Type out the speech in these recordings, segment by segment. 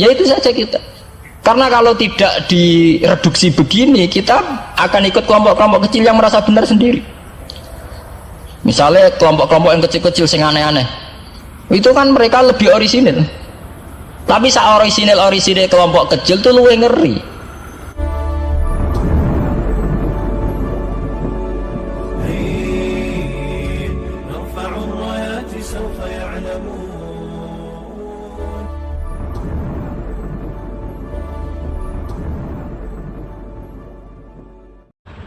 Ya itu saja kita. Karena kalau tidak direduksi begini, kita akan ikut kelompok-kelompok kecil yang merasa benar sendiri. Misalnya kelompok-kelompok yang kecil-kecil sing aneh-aneh, itu kan mereka lebih orisinil. Tapi saat orisinil kelompok kecil itu luwih ngeri.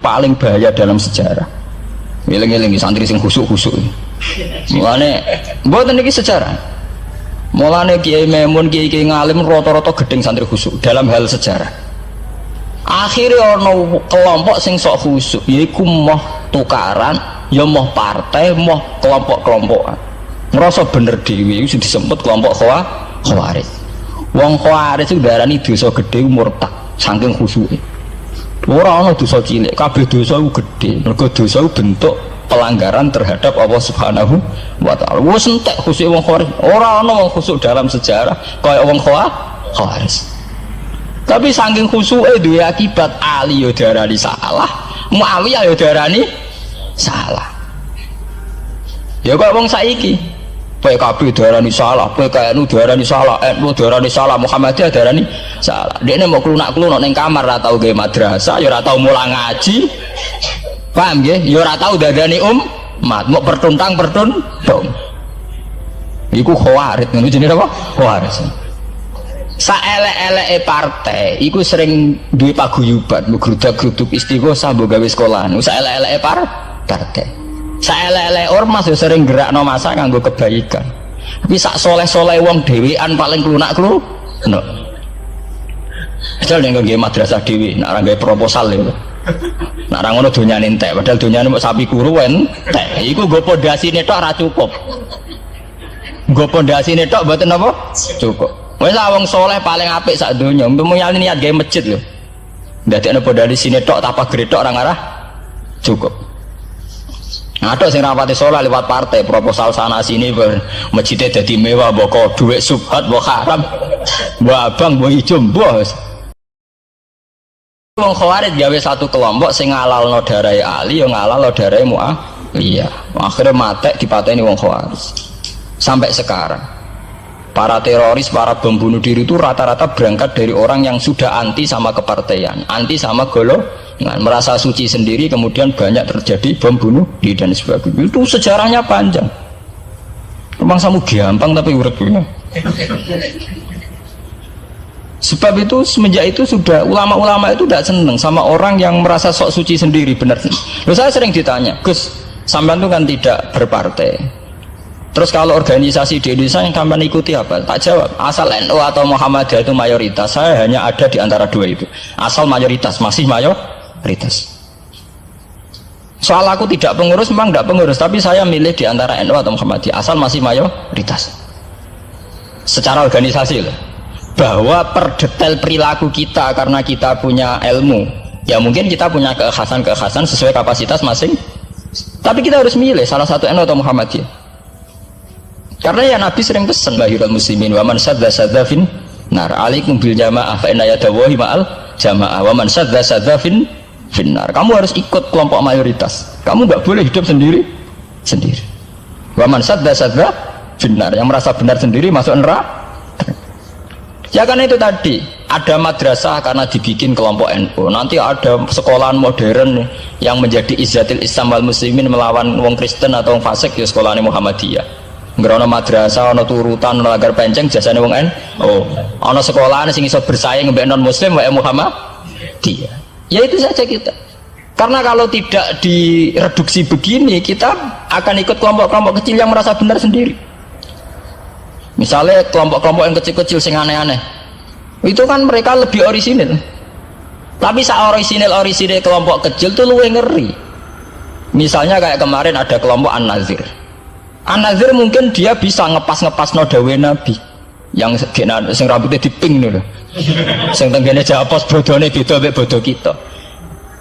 Paling bahaya dalam sejarah. Ngiling-ngiling santri sing khusuk-khusuk. Mulane mboten iki sejarah. Mulane Kiai Memun, Kiai ngalim rata-rata gedeng santri khusuk dalam hal sejarah. Akhirnya ono kelompok sing sok khusuk, yaiku moh tukaran, ya moh partai, moh kelompok-kelompokan. Ngerasa bener dhewe iku disebut kelompok Khawarij. Wong Khawarij itu darani dosa gedhe murtad saking khusuke. Ora ana dosa cilik, kabeh dosa iku gedhe. Mergo dosa iku bentuk pelanggaran terhadap Allah Subhanahu wa taala. Wis entek khusuk wong Khawarij. Ora ana wong khusuk dalam sejarah kaya wong Khawarij. Tapi saking khusuke duwe akibat Ali yo darani salah, Muawiyah yo darani salah. Ya kok wong saiki PKB darani salah, PKNU darani salah, NU darani salah, Muhammadiyah darani salah. Dekne mau klunak-klunuk ning kamar ora tau gawe madrasah, ya ora tau mulang ngaji. Paham nggih? Ya ora tau dadani umat, mau pertuntang-pertuntung. Iku Khawarij, ngono jenenge apa? Khawarij. Saelek-eleke partai iku sering duwe paguyuban, ngrudak-gruduk istighosah mbok gawe sekolahan. Saelek-eleke partai. Saelek-eleke ormas yo sering gerakno masa nganggo kebaikan. Tapi sak soleh-soleh wong dhewean paling klunak-klunuk. Padahal nek nggawe madrasah dhewe, nek ora gawe proposal lho. Nek ora ngono donyane entek, padahal donyane mok sapi kuru entek. Iku nggo pondasine tok ora cukup. Nggo pondasine tok mboten apa? Cukup. Wis wong soleh paling apik sak donya, mulyane niat gawe masjid lho. Ndadekno pondasine tok tanpa gredok ora ngarah cukup. Ada sing rapati soleh lewat partai, proposal sana sini, masjidnya jadi mewah, mbok duit subhat, mbok haram, mbok abang, mbok ijo, bos. Wong Khawarij gawe satu kelompok sing ngalalno darahe Ali, yo ngalalno darahe Muawiyah. Akhirnya matek dipateni wong Khawarij. Sampai sekarang para teroris, para bom bunuh diri itu rata-rata berangkat dari orang yang sudah anti sama kepartaian, anti sama golongan, merasa suci sendiri, kemudian banyak terjadi bom bunuh diri dan sebagainya. Itu sejarahnya panjang. Memang samu gampang tapi urip-urip. Sebab itu semenjak itu sudah ulama-ulama itu tidak senang sama orang yang merasa sok suci sendiri, benar. Loh, saya sering ditanya, Gus, sampean itu kan tidak berpartai. Terus kalau organisasi di Indonesia yang sampean ikuti apa? Tak jawab. Asal NU atau Muhammadiyah itu mayoritas, saya hanya ada di antara dua itu. Asal mayoritas, masih mayoritas. Soal aku tidak pengurus, memang tidak pengurus, tapi saya milih di antara NU atau Muhammadiyah. Asal masih mayoritas. Secara organisasi loh. Bahwa per detail perilaku kita karena kita punya ilmu, ya mungkin kita punya keekhasan sesuai kapasitas masing. Tapi kita harus milih salah satu NU atau Muhammadiyah. Karena ya Nabi sering pesan bahirul muslimin wa man sadza fin nar alaikum bil jamaah fa inna yadawahi ma'al jamaah wa man sadza fin nar. Kamu harus ikut kelompok mayoritas. Kamu nggak boleh hidup sendiri. Wa man sadza fin nar, yang merasa benar sendiri masuk neraka. Ya karena itu tadi ada madrasah karena dibikin kelompok NU. Nanti ada sekolahan modern yang menjadi izzatil Islam wal muslimin melawan wong Kristen atau wong fasik, ya sekolahan Muhammadiyah. Ngerono madrasah, ono turutan, ono lagar penceng, jasane wong ono sekolahan sing iso bersaing mbek non muslim wae Muhammadiyah. Ya itu saja kita. Karena kalau tidak direduksi begini, kita akan ikut kelompok-kelompok kecil yang merasa benar sendiri. Misalnya kelompok-kelompok yang kecil-kecil sing aneh-aneh, itu kan mereka lebih orisinil. Tapi saat orisinil kelompok kecil itu luwih ngeri. Misalnya kayak kemarin ada kelompok An-Nazir. An-Nazir mungkin dia bisa ngepas no dawe Nabi yang sing rambutnya diping dulu, sing tenggene japos bodone beda mek bodo kita.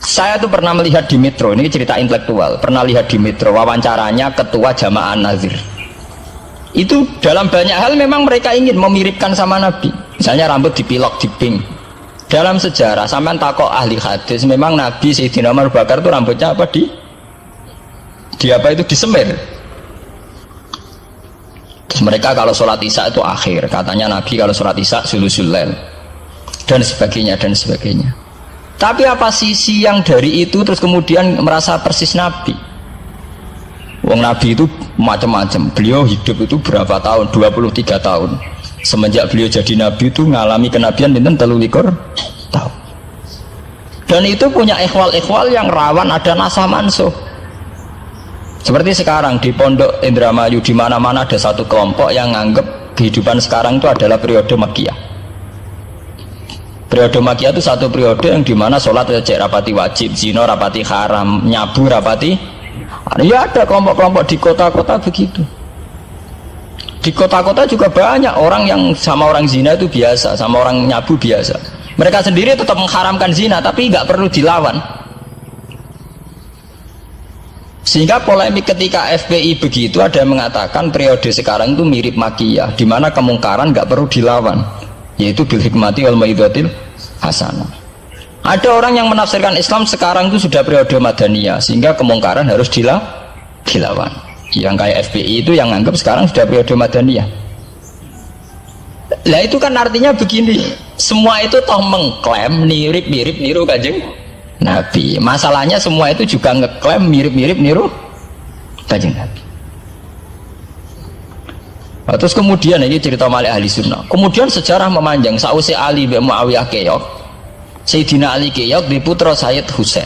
Saya tuh pernah melihat di Metro, ini cerita intelektual, pernah lihat di Metro wawancaranya ketua Jamaah An-Nazir. Itu dalam banyak hal memang mereka ingin memiripkan sama Nabi. Misalnya rambut dipilok, diping. Dalam sejarah sampean takok ahli hadis, memang Nabi Sayyidina Umar Bakar itu rambutnya apa di apa itu disemir. Terus mereka kalau sholat isya itu akhir, katanya Nabi kalau sholat isya sulusul lail dan sebagainya dan sebagainya. Tapi apa sisi yang dari itu terus kemudian merasa persis Nabi? Wong Nabi itu macam-macam. Beliau hidup itu berapa tahun? 23 tahun. Semenjak beliau jadi Nabi itu ngalami kenabian binten 23 tahun. Dan itu punya ikhwal-ikhwal yang rawan ada nasah mansuh. Seperti sekarang di Pondok Indramayu di mana-mana ada satu kelompok yang nganggep kehidupan sekarang itu adalah periode Makkiyah. Periode Makkiyah itu satu periode yang dimana sholat cek rapati wajib, zina rapati haram, nyabu rapati. Ya ada kelompok-kelompok di kota-kota begitu. Di kota-kota juga banyak orang yang sama orang zina itu biasa, sama orang nyabu biasa. Mereka sendiri tetap mengharamkan zina, tapi nggak perlu dilawan. Sehingga polemik ketika FPI begitu, ada yang mengatakan periode sekarang itu mirip Makkiyah, di mana kemungkaran nggak perlu dilawan, yaitu bil hikmati wal mau'izatil hasanah. Ada orang yang menafsirkan Islam sekarang itu sudah periode Madaniyah, sehingga kemungkaran harus dilawan. Yang kayak FPI itu yang anggap sekarang sudah periode Madaniyah. Lah itu kan artinya begini, semua itu toh mengklaim mirip-mirip niru Kanjeng Nabi. Masalahnya semua itu juga ngeklaim mirip-mirip niru Kanjeng Nabi. Nah, terus kemudian ini cerita Malik ahli sunnah. Kemudian sejarah memanjang. Sausi Ali bin Muawiyah keok, Sayyidina Ali keok di putra Sayyid Husain.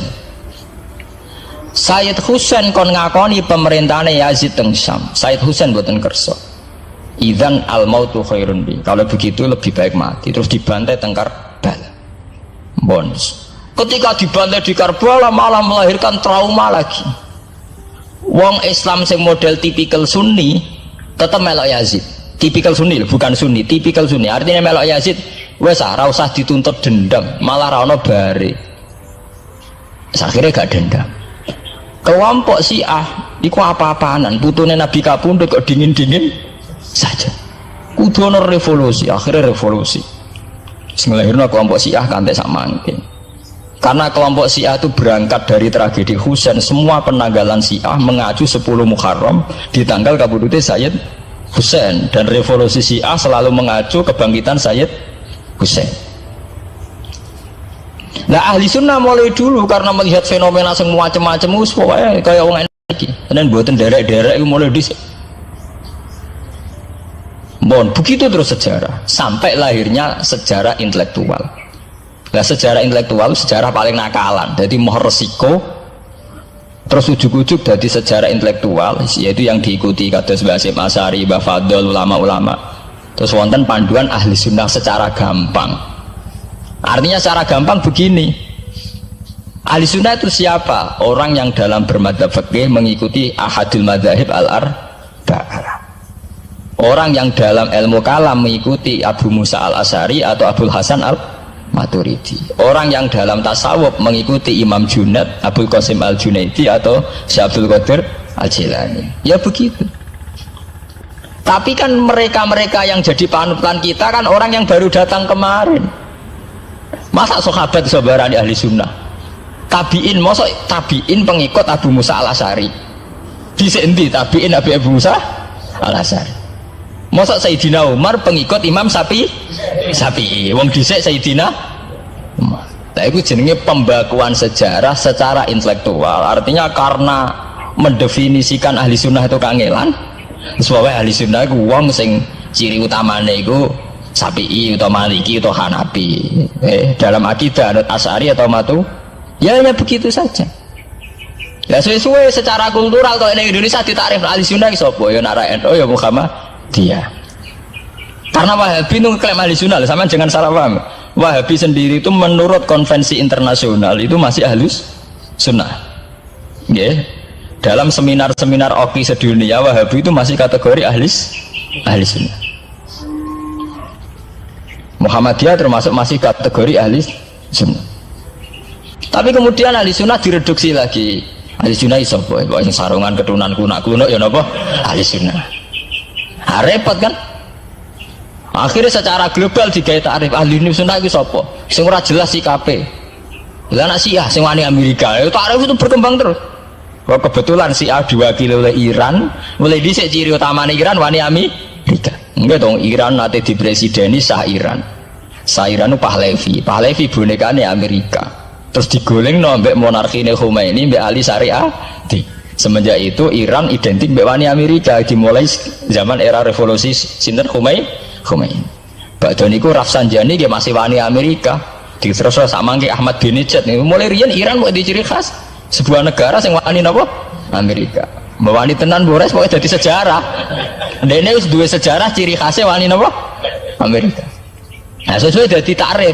Sayyid Husain kon ngakoni pemerintahane Yazid teng Syam. Sayyid Husain boten kersa. Idzan al mautu khairun bi. Kalau begitu lebih baik mati. Terus dibantai teng Karbala. Bonus. Ketika dibantai di Karbala malah melahirkan trauma lagi. Wong Islam sing model tipikal Sunni tetap melok Yazid. Tipikal Sunni bukan Sunni, tipikal Sunni. Artinya melok Yazid wes ora usah dituntut dendam, malah ra ono bare. Akhirnya gak dendam. Kelompok Syiah iku apa-apaanan, putune Nabi kapundhut kok dingin-dingin saja. Kudu ono revolusi, akhirnya revolusi. Sing nglahirno kelompok Syiah kanthi sak mangke. Karena kelompok Syiah itu berangkat dari tragedi Husain, semua penanggalan Syiah mengacu 10 Muharram di tanggal kabudute Sayyid Husain, dan revolusi Syiah selalu mengacu kebangkitan Sayyid Husain. Nah ahli sunnah mulai dulu karena melihat fenomena semua macam-macam pokoknya kayak orang ini dan buatan derek-derek itu mulai dhisik. Bon, begitu terus sejarah sampai lahirnya sejarah intelektual. Nah sejarah intelektual sejarah paling nakalan, jadi mau resiko terus ujuk-ujuk dari sejarah intelektual, yaitu yang diikuti kados Mbah Hasyim Asy'ari, Mbah Fadl, ulama-ulama. Terus wonten panduan ahli sunnah secara gampang. Artinya secara gampang begini, ahli sunnah itu siapa? Orang yang dalam bermadzhab fikih mengikuti ahadul madzahib al-arba'ah. Orang yang dalam ilmu kalam mengikuti Abu Musa al-Asy'ari atau Abul Hasan al-Maturidi. Orang yang dalam tasawuf mengikuti Imam Junaid, Abul Qasim al-Junaidi atau Syekh Abdul Qadir al-Jilani. Ya begitu. Tapi kan mereka-mereka yang jadi panutan kita kan orang yang baru datang kemarin. Masa sahabat sabarani ahli sunnah? Tabiin, masa tabiin pengikut Abu Musa al-Asy'ari? Dhisik endi tabiin Abu Musa al-Asy'ari? Masa Sayyidina Umar pengikut Imam Syafi'i? Wong dhisik Sayyidina Umar. Nah itu jenenge pembakuan sejarah secara intelektual. Artinya karena mendefinisikan ahli sunnah itu kangelan. Sebabnya ahli sunnah itu wong sing ciri utamane itu Syafi'i atau Maliki atau Hanafi. Dalam akidah anut Asy'ari atau Matu, ya hanya begitu saja. Ya sesuai secara kultural kalau di Indonesia ditakrif ahli sunnah sapa ya nara NU ya Muhammadiyah. Karena Wahabi itu klaim ahli sunnah, sama jangan salah paham. Wahabi sendiri itu menurut konvensi internasional itu masih ahli sunnah. Yeah. Dalam seminar-seminar OKI sedunia Wahabi itu masih kategori ahli sunnah. Muhammadiyah termasuk masih kategori ahli sunnah. Tapi kemudian ahli sunnah direduksi lagi. Ahli sunnah iso boy, yang sarungan keturunan kuno ya napa? Ahli sunnah. Repot kan? Akhirnya secara global digawe takrif ahli sunnah itu sapa? Sing ora jelas sikape. Lah anak Syiah sing wani Amerika, takrif itu berkembang terus. Kok kebetulan Syiah diwakili oleh Iran, mulai dhisik ciri utamane Iran wani Amerika. Enggak dong, Iran nate di presideni sah Iran. Sah Iran itu Pahlavi. Pahlavi bonekane Amerika. Terus digoleng no mbek monarkine Khomeini mbek Ali Syariati. Semenjak itu Iran identik mbek wani Amerika dimulai zaman era revolusi sinten Khomeini. Badhe niku Rafsanjani nggih masih wani Amerika. Terus sama nggih Ahmad Binejad niku mulai riyen Iran kok diciri khas sebuah negara sing wani napa? Amerika. Wani tenan Bores pokoke dadi sejarah. Dene wis duwe sejarah ciri khasnya wani napa? Amerika. Nah, sesuai dadi takrif.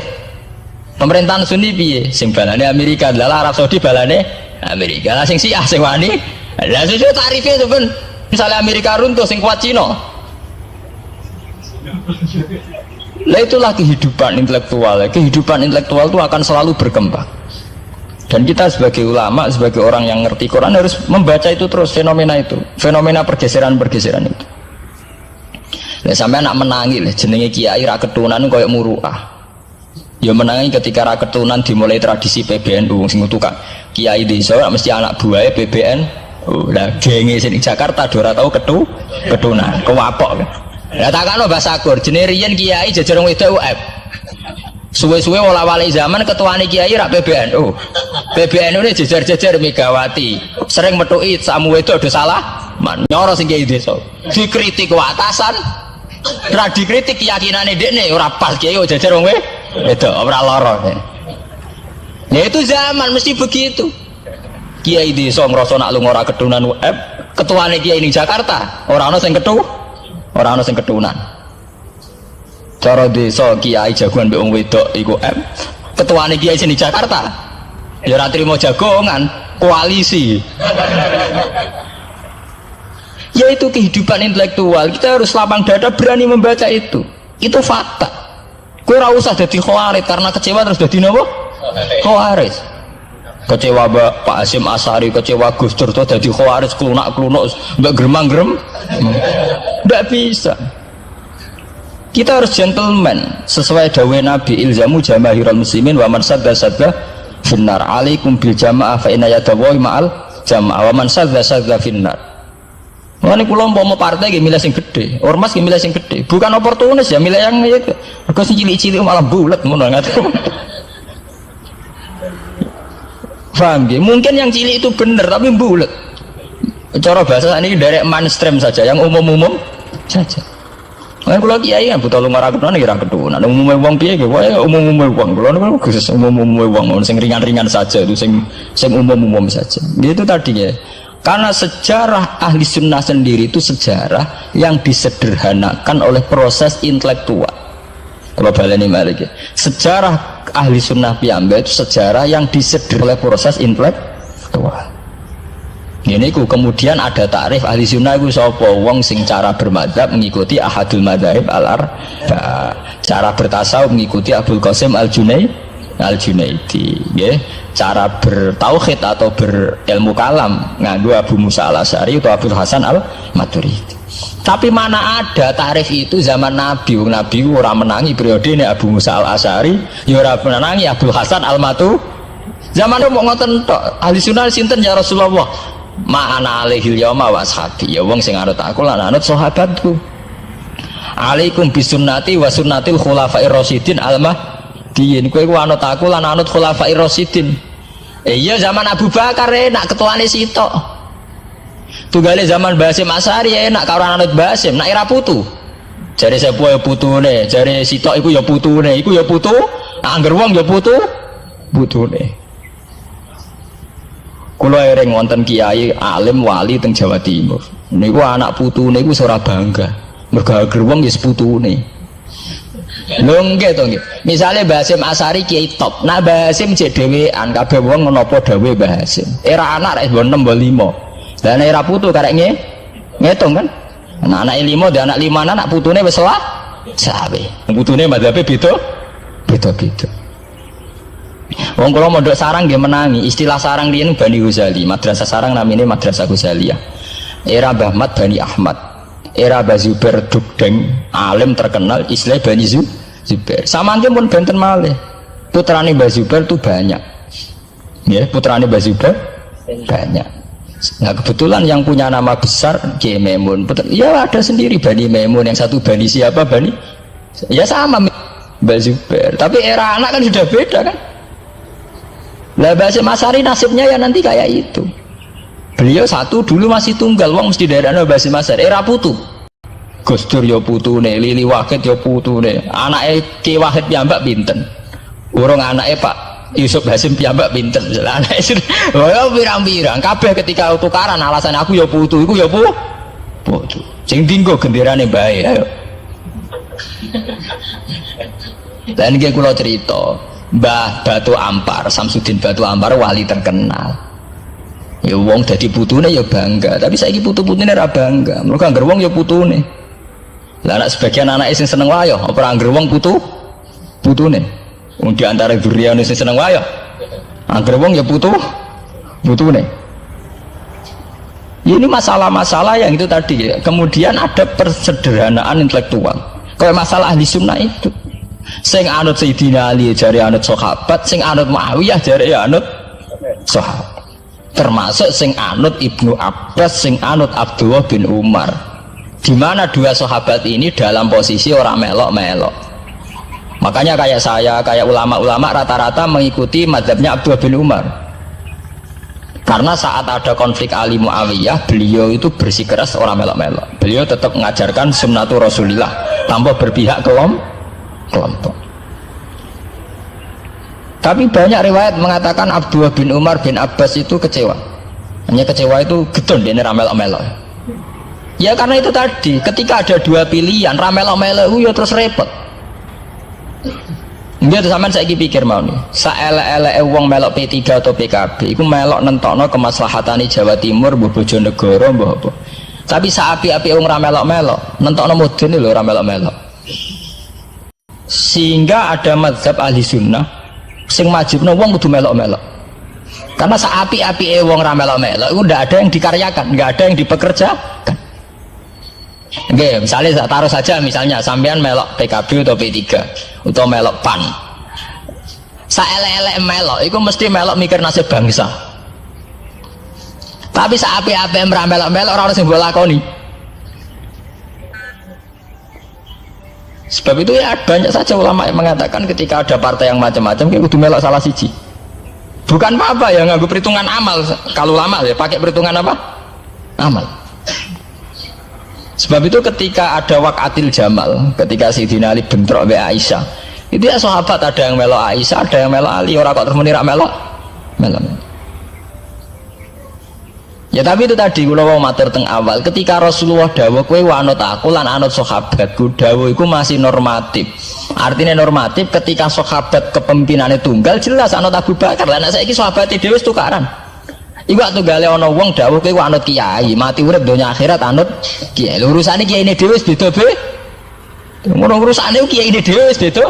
Pemerintahan Sunni piye? Sing balane Amerika, lah Arab Saudi balane Amerika. Lah sing Syiah sing wani. Lah sesuai tarifnya itu kan. Misalnya Amerika runtuh sing kuat Cina. Lah itulah kehidupan intelektual. Kehidupan intelektual itu akan selalu berkembang. Dan kita sebagai ulama, sebagai orang yang ngerti Quran harus membaca itu terus, fenomena itu, fenomena pergeseran-pergeseran itu. Lah sampai anak menangi lah, jenenge kiai ra ketunan koyo muruah. Ya menangi ketika ra ketunan dimulai tradisi PBNU sing tukang kiai desa mesti anak buahe PBN. Lah genge sing Jakarta ora tau ketunan, kewapok. Lah takano Mbah Sakur, jenenge riyen kiai jejer wedok UF. Suwe-suwe wala-wali zaman ketuane kiai rak PBNU. PBNU ini jejer-jejer Megawati. Sering metuki samu wedok do salah, nyoro sing kiai desa. Dikritik atasan, ra dikritik keyakinane dekne ora pas kiai jejer wong wedok ora lara. Ya itu zaman mesti begitu. Kiai desa ngrasa nak lunga ora ketunan UF, ketuane kiai ning Jakarta ora ana sing ora ana sing ketunan. Cara desa kiai jagoan mbek wong wedok iku ketuane kiai sing di Jakarta ya ora trimo jagongan koalisi. Ya itu kehidupan intelektual, kita harus lapang dada berani membaca itu fakta. Kowe ora usah dadi khawarij karena kecewa terus dadi napa? Khawarij. Kecewa Pak Hasyim Asy'ari, kecewa Gus Dur terus dadi khawarij klunak-klunuk mbek gremang-grem. Ndak bisa. Kita harus gentleman sesuai dawuh Nabi ilzamu jamaahirul muslimin wa man sadda finnar alaikum bil jamaah fa inna yadallahi ma'al jamaah wa man sadda finnar. Ngene kula umpama partai nggih milih sing gedhe, ormas nggih milih sing gedhe, bukan oportunis ya milih yang itu. Mergo sing cilik-cilik malah bulet ngono ngaten. Paham nggih? Mungkin yang cilik itu bener tapi bulet. Cara bahasa ini dari mainstream saja, yang umum-umum saja. Kan kula kiai kan buta lunga ra ketunan ya ra ketunan. Umume wong piye nggih wae umume wong. Kula niku khusus umume wong sing ringan-ringan saja itu sing umum-umum saja. Itu tadi ya. Karena sejarah ahli sunnah sendiri itu sejarah yang disederhanakan oleh proses intelektual. Kalau baleni malik ya. Sejarah ahli sunnah piyambak itu sejarah yang disederhanakan oleh proses intelektual. Ini kemudian ada takrif ahli sunnah itu sapa wong sing cara bermadzhab mengikuti ahadul madzhab al-arba, cara bertasawuf mengikuti Abdul Qasim al-Junaidi, nggih. Cara bertauhid atau berilmu kalam nganggo Abu Musa al-Asy'ari atau Abdul Hasan al-Maturidi. Tapi mana ada takrif itu zaman Nabi? Nabi ora menangi periode ini Abu Musa al-Asy'ari, ya ora menangi Abdul Hasan al-Maturidi. Zaman itu mau ngoten tok. Ahli sunnah sinten ya Rasulullah? Ma'ana alaihil yauma wa ashabi. Ya wong sing anut aku lan anut sahabatku. Alaikum bisunnati wa sunnatil khulafair rasyidin al-mahdiyyin. Kowe ku anut aku lan anut khulafair rasyidin. Iya zaman Abu Bakar enak ketuane sitok. Tunggale zaman Basim Asy'ari enak karo anut Basim, nak ira putu. Jare sepuh ya putune, jare sitok iku ya putune, iku ya putu. Angger wong ya putune. Kula ereng wonten kiai alim wali teng Jawa Timur. Niku anak putune iku ora bangga. Mergo gerwong wis putune. Lho nggih to nggih. Misale Basim Asy'ari kiai top. Nah Basim jek dhewean kabeh wong menapa dawuh Basim. Era anak rek 6 mbok 5. Lah nek era putu karek ngitung kan. Anak 5 dan anak 5 anak putune wis salah. Sawe. Putune madhabe beda-beda. Wong kula mondok sarang nggih menangi, istilah sarang riyen Bani Ghazali, madrasah sarang namine Madrasah Ghazaliyah. Era Mbah Mat Bani Ahmad. era Bazubair Dugdeng, alim terkenal istilah Bani Zubair. Samangke pun benten malih. Putrane Bazubair itu banyak. Ya, putrane Bazubair banyak. Nah, kebetulan yang punya nama besar Kiai Maimun. Ya ada sendiri Bani Maimun, yang satu Bani siapa? Bani ya sama Bazubair. Tapi era anak kan sudah beda kan. Lah Basim Asari nasibnya ya nanti kayak itu. Beliau satu dulu masih tunggal, wong mesti daerahnya Basim Asari. Era putu. Gus Dur ya putune, Lili Wahid ya putune. Anake Ki Wahid piyambak pinten? Urung anake Pak Yusuf Hasim piyambak pinten? Anake oh pirang-pirang. Kabeh ketika tukaran alasan aku ya putu, iku ya putu. Sing dinggo genderane bae ayo. Dan iki kula cerita, Mbah Batu Ampar, Samsudin Batu Ampar wali terkenal. Ya wong dadi putune ya bangga, tapi saiki putu-putune ora bangga. Mergo anggere wong ya putune. Lah anak sebagian anak sing seneng wayo, apa anggere wong putune. Wong di antara duriyane sing seneng wayo. Anggere wong ya putune. Ini masalah-masalah yang itu tadi ya. Kemudian ada persederhanaan intelektual. Kayak masalah ahli sunnah itu. Sing anut Sayyidina Ali jari anut sahabat, sing anut Muawiyah jari anut sahabat. Termasuk sing anut Ibnu Abbas, sing anut Abdullah bin Umar. Di mana dua sahabat ini dalam posisi orang melok-melok. Makanya kayak saya, kayak ulama-ulama rata-rata mengikuti mazhabnya Abdullah bin Umar. Karena saat ada konflik Ali Muawiyah, beliau itu bersikeras orang melok-melok. Beliau tetap mengajarkan sunnatul Rasulillah tanpa berpihak kelompok. Tapi banyak riwayat mengatakan Abdullah bin Umar bin Abbas itu kecewa. Hanya kecewa itu gedon dia ramelok-melok. Ya karena itu tadi, ketika ada dua pilihan ramelok-melok ya terus repot. Enggak tuh sampean saiki pikir mau nih. Saelek-eleke wong melok P3 atau PKB iku melok nentokno kemaslahatane Jawa Timur, mbuh Bojonegoro, mbuh apa. Tapi saapi-api wong ra melok-melok, nentokno mudune lho ra melok-melok. Sehingga ada mazhab ahli sunnah sing majibno wong kudu melok-melok. Karena saapi-api wong ra melok-melok itu ndak ada yang dikaryakan, nggak ada yang dipekerjakan. Oke, misalnya taruh saja misalnya sampean melok PKB atau P3 atau melok PAN. Saelek-elek melok itu mesti melok mikir nasib bangsa. Tapi saapi-api ra melok-melok ora ono sing mbok lakoni. Sebab itu ya banyak saja ulama yang mengatakan ketika ada partai yang macam-macam kayak kudu melok salah siji. Bukan apa-apa ya nganggo perhitungan amal. Kalau ulama ya pakai perhitungan apa? Amal. Sebab itu ketika ada waqatil Jamal, ketika Sayyidina Ali bentrok be Aisyah, itu ya sahabat ada yang melok Aisyah, ada yang melok Ali, orang kok terus muni ra melok. Ya tapi itu tadi kula mau matur teng awal, ketika Rasulullah dawuh kowe anut aku lan anut sahabatku, dawuh iku masih normatif. Artinya normatif ketika sahabat kepemimpinannya tunggal jelas anut Abu Bakar. Lah nek saiki sahabate dhewe wis tukaran. Iku waktu gale ana wong dawuh kowe anut kiai, mati urip donya akhirat anut kiai. Lho urusane kiyaine dhewe wis beda be. Ngono urusane kiyaine dhewe wis beda.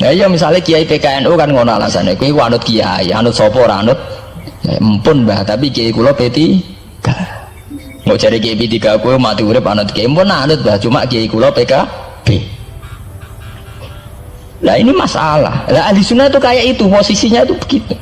Nah iya misalnya kiai PKNU kan ngono alasane, kowe anut kiai, anut sapa ora anut. Ya empun Mbah, tapi kiai kula P3. Mau cari kiai P3 kowe mati urip anut kiai, empun anut Mbah, cuma kiai kula PKB. Lah ini masalah. Lah ahli sunnah itu kayak itu, posisinya itu begitu.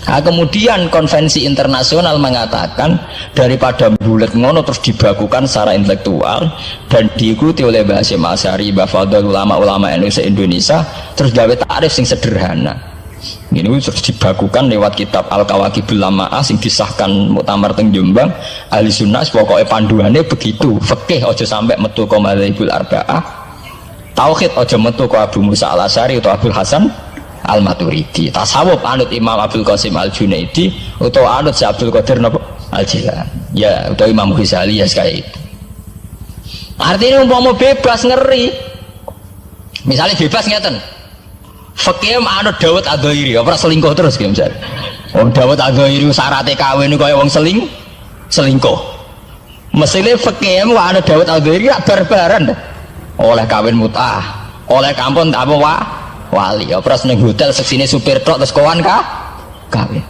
Nah, kemudian konvensi internasional mengatakan daripada bulat ngono terus dibakukan secara intelektual dan diikuti oleh Mbah Hasyim Asy'ari, Mbah Fadl, ulama-ulama Indonesia terus gawe takrif sing sederhana. Ini terus dibakukan lewat kitab Al-Kawakibul Lama'ah sing disahkan Muktamar teng Jombang. Ahli sunnah pokoknya panduannya begitu. Fikih aja sampai metu ka madzhabul arba'ah. Tauhid aja metu ka Abu Musa Al-Asy'ari atau Abdul Hasan Al-Maturidi. Tasawuf anut Imam Abdul Qasim Al-Junaidi atau anut si Abdul Qadir Al-Jilani. Ya, atau Imam Ghazali ya kayak itu. Artinya umpama bebas ngeri. Misalnya bebas ngeten. Fikih anut Dawud Adzairi, ora selingkuh terus ki misalnya. Wong Dawud Adzairi syaratnya kawin kaya wong selingkuh. Mesine fikih anut Dawud Adzairi gak barbaran. Oleh kawin mut'ah, oleh kampung tak apa wali, ora seneng hotel seksine supir tok terus kawan kawin.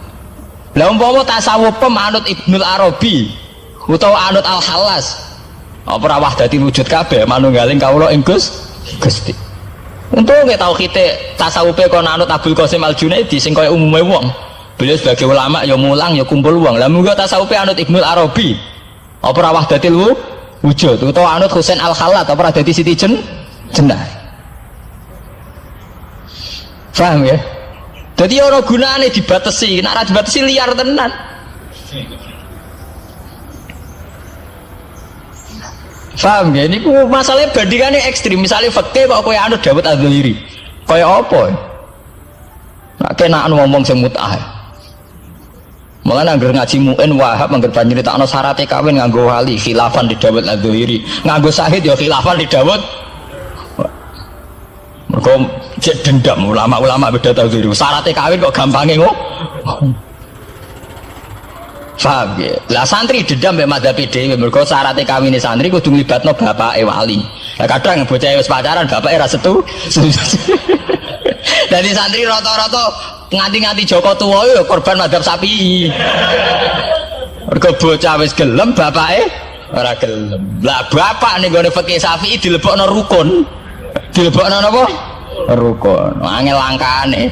Lah umpama tasawuf anut Ibnul Arabi, utawa anut al-khalas. Apa ora wahdati wujud kabeh manunggaling kawula ing Gusti. Untung nggak tahu kita tasawufe kon anut Abdul Qasim Al-Junaidi sing kaya umume wong. Beliau sebagai ulama ya mulang ya kumpul wong. Lah munggo tasawufe anut Ibnul Arabi. Apa ora wahdatil wujud utawa anut Husain Al-Khallat apa ora dadi Siti Jenar. Paham ya? Jadi orang gunane dibatasi, nek ora dibatasi liar tenan. Paham ya? Ini masalahnya bandingannya ekstrim. Misalnya fakih kok kaya anut Dawud Az-Zahiri, kaya apa? Nak kena ngomong sing mut'ah. Malah anggar ngaji mu'in Wahab anggar nyeritakno syarat kawin nganggo wali khilafan di Dawud Az-Zahiri, nganggo syahid ya khilafan di Dawud. Mergo cek dendam ulama-ulama beda tau diri. Syarat kawin kok gampange kok. Paham ya? Lah santri dendam mbek madzhab dhewe mergo syarat kawine santri kudu nglibatno bapake wali. Lah kadang bocah wis pacaran bapake ra setu. Dadi santri rata-rata nganti-nganti Joko tuwa ya korban madzhab sapi. Mergo bocah wis gelem bapake ora gelem. Lah bapak ning gone fikih Syafi'i dilebokno rukun. Dilebokno napa? Rukun. Angel langkane.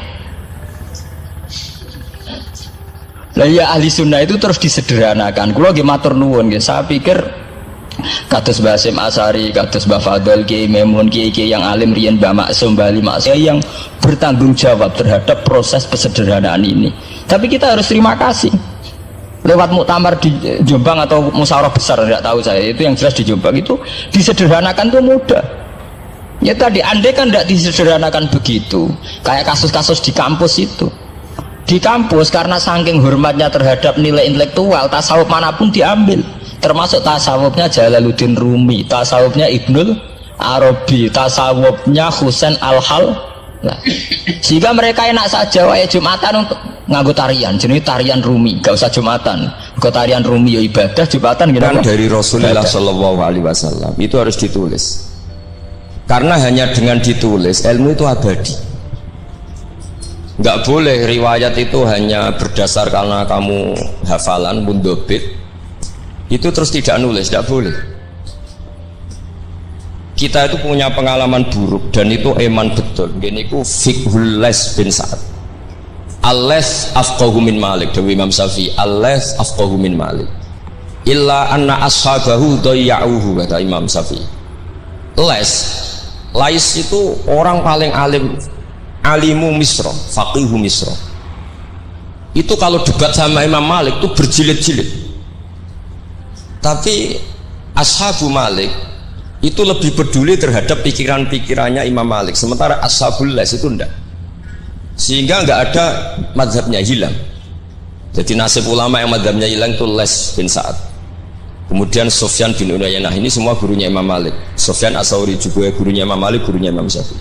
Lah ya ahli sunnah itu terus disederhanakan. Kula nggih matur nuwun nggih. Saya pikir kados Mbah Hasyim Asy'ari, kados Mbah Fadl, Kiai Memun, kiai-kiai yang alim riyen Mbah Maksum, Mbah Ali Maksum yang bertanggung jawab terhadap proses pesederhanaan ini. Tapi kita harus terima kasih. Lewat muktamar di Jombang atau musyawarah besar tidak tahu saya, itu yang jelas di Jombang itu disederhanakan itu mudah. Ya tadi andai kan tidak disederhanakan begitu, kayak kasus-kasus di kampus itu. Di kampus karena saking hormatnya terhadap nilai intelektual, tasawuf manapun diambil, termasuk tasawufnya Jalaluddin Rumi, tasawufnya Ibnul Arabi, tasawufnya Husain Al-Hal. Nah, sehingga mereka enak saja wae Jumatan untuk nganggo tarian, jenis tarian Rumi, gak usah Jumatan. Kalau tarian Rumi ya ibadah, Jumatan gimana? Dari Rasulullah Shallallahu Alaihi Wasallam itu harus ditulis, karena hanya dengan ditulis ilmu itu abadi. Nggak boleh riwayat itu hanya berdasar karena kamu hafalan mundobit itu terus tidak nulis, tidak boleh. Kita itu punya pengalaman buruk dan itu eman betul. Gini ku fiqhul Les bin Sa'ad. Al-Les afqahu min Malik, dari Imam Syafi'i. Al-Les afqahu min Malik. Illa anna ashabahu dayya'uhu, kata Imam Syafi'i. Lais itu orang paling alim, alimu Misra, faqihu Misra. Itu kalau debat sama Imam Malik itu berjilid-jilid. Tapi ashabu Malik itu lebih peduli terhadap pikiran-pikirannya Imam Malik, sementara ashabul Les itu enggak. Sehingga enggak ada mazhabnya hilang. Jadi nasib ulama yang mazhabnya hilang itu Les bin Sa'ad. Kemudian Sufyan bin Uyainah, ini semua gurunya Imam Malik. Sufyan As-Tsauri juga gurunya Imam Malik, gurunya Imam Syafi'i.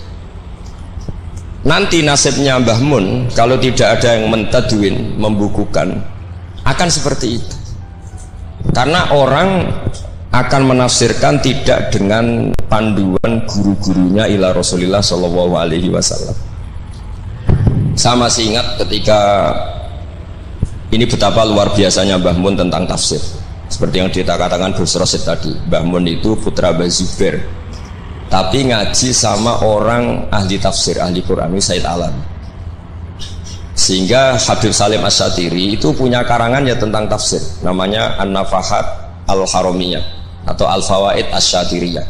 Nanti nasibnya Mbah Mun kalau tidak ada yang mentadwin, membukukan, akan seperti itu. Karena orang akan menafsirkan tidak dengan panduan guru-gurunya ila Rasulullah Shallallahu Alaihi Wasallam. Saya masih ingat ketika ini betapa luar biasanya Mbah Mun tentang tafsir. Seperti yang dikatakan Gus Rosid tadi, Mbah Mun itu putra Mbah Zubair, tapi ngaji sama orang ahli tafsir, ahli Quran, Said Alam. Sehingga Habib Salim Asy-Syatiri itu punya karangan ya tentang tafsir, namanya An-Nafahat Al-Haramiyah atau Al-Fawaid Asy-Syatiriyah.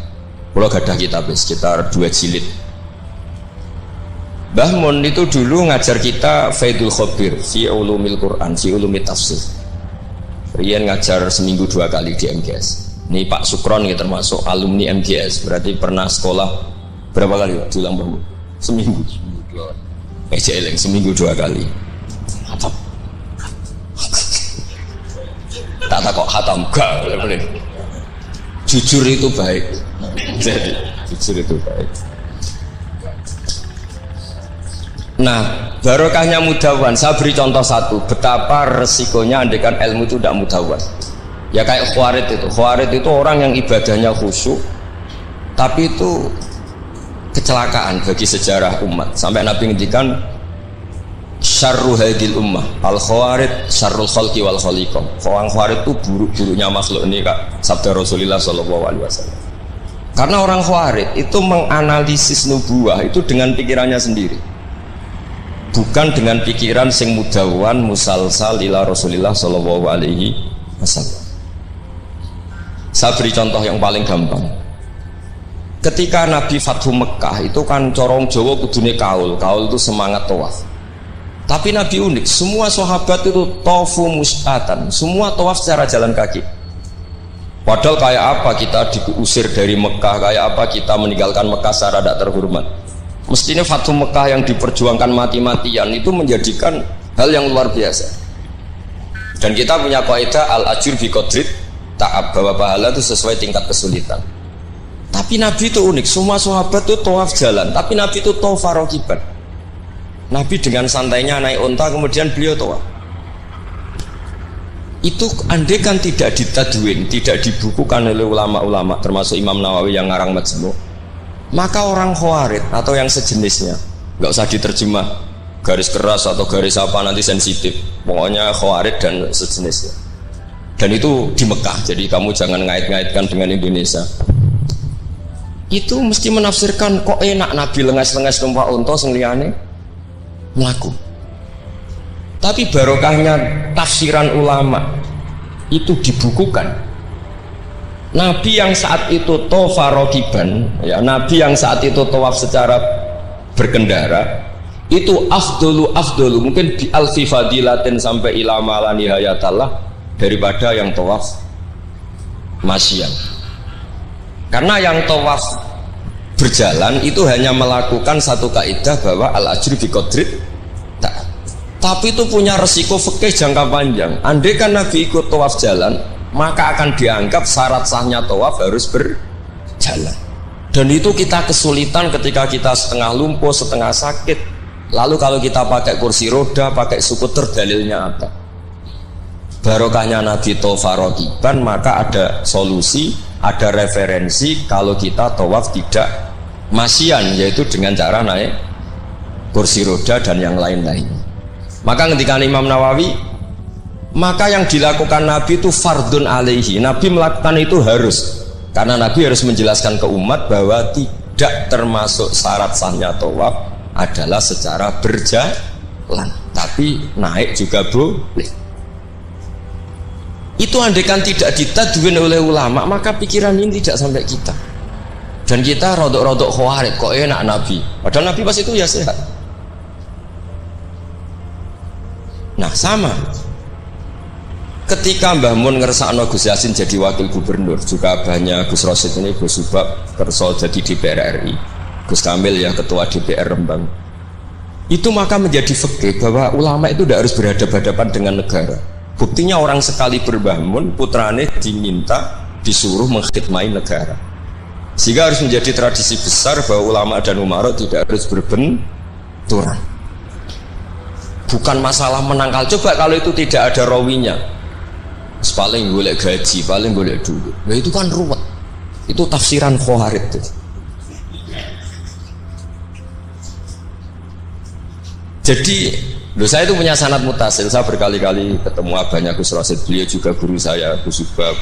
Kalau gadah kitab sekitar 2 jilid. Mbah Mun itu dulu ngajar kita Faidul Khabir fi ulumil Quran, fi ulumit tafsir. Rian ngajar seminggu 2 kali di MGS. Ini Pak Sukron ya termasuk alumni MGS, berarti pernah sekolah berapa kali Pak? Diulang Mbah Mun? Seminggu. Eleng seminggu 2 kali. Hatam. Tak kok hatam gak boleh. Jujur itu baik. Jadi jujur itu baik. Nah, barokahnya mudawan. Saya beri contoh satu, betapa resikonya andaikan ilmu itu tidak mudawan. Ya kayak Khawarid itu. Khawarid itu orang yang ibadahnya khusyuk, tapi itu kecelakaan bagi sejarah umat. Sampai Nabi ngendikan syarru hadil ummah al khawarid syarrul khalqi wal khaliqah. Orang khawarid itu buruk-buruknya makhluk, ini Kak sabda Rasulullah sallallahu alaihi wasallam. Karena orang khawarid itu menganalisis nubuwah itu dengan pikirannya sendiri, bukan dengan pikiran sing mudawan musalsal ila Rasulullah sallallahu alaihi wasallam. Saya beri contoh yang paling gampang. Ketika Nabi Fathu Mekah itu kan corong Jawa kudune kaul itu semangat tawaf. Tapi Nabi unik, semua sahabat itu tofu mus'atan, semua tawaf secara jalan kaki. Padahal kayak apa kita diusir dari Mekah, kayak apa kita meninggalkan Mekah secara tidak terhormat. Mestinya Fathu Mekah yang diperjuangkan mati-matian itu menjadikan hal yang luar biasa. Dan kita punya kaidah al-ajur bi qadrit ta'ab, bahwa pahala itu sesuai tingkat kesulitan. Tapi Nabi itu unik, semua sahabat itu tawaf jalan, tapi Nabi itu tawaf rakiban. Nabi dengan santainya naik unta, kemudian beliau tawaf. Itu andai kan tidak ditadwin, tidak dibukukan oleh ulama-ulama, termasuk Imam Nawawi yang ngarang Majmu', maka orang khawarid atau yang sejenisnya, nggak usah diterjemah garis keras atau garis apa nanti sensitif, pokoknya khawarid dan sejenisnya. Dan itu di Mekah, jadi kamu jangan ngait-ngaitkan dengan Indonesia. Itu mesti menafsirkan kok enak Nabi lengas-lengas numpak unta sing liyane mlaku. Tapi barokahnya tafsiran ulama itu dibukukan. Nabi yang saat itu tawaf rakiban, ya, Nabi yang saat itu tawaf secara berkendara, itu afdolu mungkin bi alfi fadilatin sampai ila mala nihayatallah daripada yang tawaf masyian. Karena yang tawaf berjalan itu hanya melakukan satu kaidah bahwa al-ajru bi qadrit. Tapi itu punya resiko fikih jangka panjang. Andai kan Nabi ikut tawaf jalan, maka akan dianggap syarat sahnya tawaf harus berjalan. Dan itu kita kesulitan ketika kita setengah lumpuh, setengah sakit. Lalu kalau kita pakai kursi roda, pakai skuter, dalilnya apa? Barokahnya Nabi tawaf rakiban, maka ada solusi, ada referensi kalau kita tawaf tidak masyian, yaitu dengan cara naik kursi roda dan yang lain-lain. Maka ketika Imam Nawawi, maka yang dilakukan Nabi itu fardun alaihi, Nabi melakukan itu harus, karena Nabi harus menjelaskan ke umat bahwa tidak termasuk syarat sahnya tawaf adalah secara berjalan, tapi naik juga boleh. Itu andaikan tidak ditadwin oleh ulama, maka pikiran ini tidak sampai kita. Dan kita rodok-rodok khawarid, kok enak Nabi, padahal Nabi pas itu ya sehat. Nah sama, ketika Mbah Mun ngersakno Gus Yasin jadi wakil gubernur, juga banyak Gus Rosid ini, Gus Subak kerso jadi DPR RI, Gus Kamil ya ketua DPR Rembang. Itu maka menjadi fikih bahwa ulama itu tidak harus berhadapan-hadapan dengan negara. Buktinya orang sekali berbangun, putrane diminta, disuruh mengkhidmati negara. Sehingga harus menjadi tradisi besar bahwa ulama dan umarok tidak harus berbenturan. Bukan masalah menangkal. Coba kalau itu tidak ada rawinya, paling golek gaji, paling golek duit. Nah itu kan ruwet. Itu tafsiran khawarid. Jadi saya itu punya sanad mutasil. Saya berkali-kali ketemu abahnya Gus Rosid, beliau juga guru saya, Gus Subab,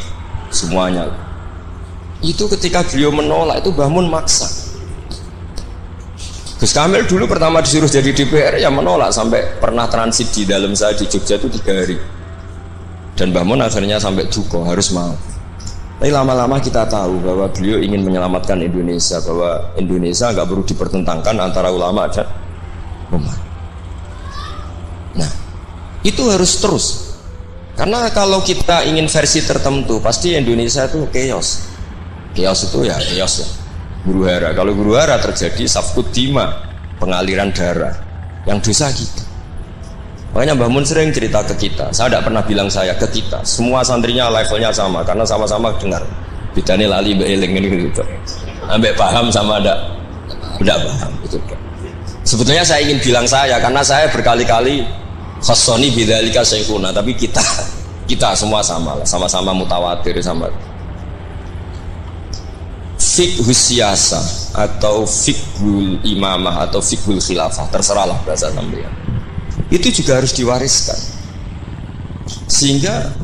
semuanya. Itu ketika beliau menolak, itu Mbah Mun maksa. Gus Kamil dulu pertama disuruh jadi DPR ya menolak, sampai pernah transit di dalam saya di Jogja itu 3 hari. Dan Mbah Mun akhirnya sampai duka harus mau. Tapi lama-lama kita tahu bahwa beliau ingin menyelamatkan Indonesia, bahwa Indonesia nggak perlu dipertentangkan antara ulama dan umat. Nah, itu harus terus. Karena kalau kita ingin versi tertentu, pasti Indonesia itu chaos. Chaos itu ya chaos ya. Guru hara, kalau guru hara terjadi safkut dima, pengaliran darah, yang dosa kita. Makanya Mbah Mun sering cerita ke kita, saya tidak pernah bilang saya ke kita, semua santrinya levelnya sama, karena sama-sama dengar. Bedanya lali beeling ini gitu, ambek paham sama tidak paham gitu. Sebetulnya saya ingin bilang saya, karena saya berkali-kali khasoni bidzalika syekhuna, tapi kita semua sama lah, sama-sama mutawatir sama. Fiqhus siyasa atau fiqhul imamah atau fiqhul khilafah, terserahlah bahasa sampeyan. itu juga harus diwariskan. Sehingga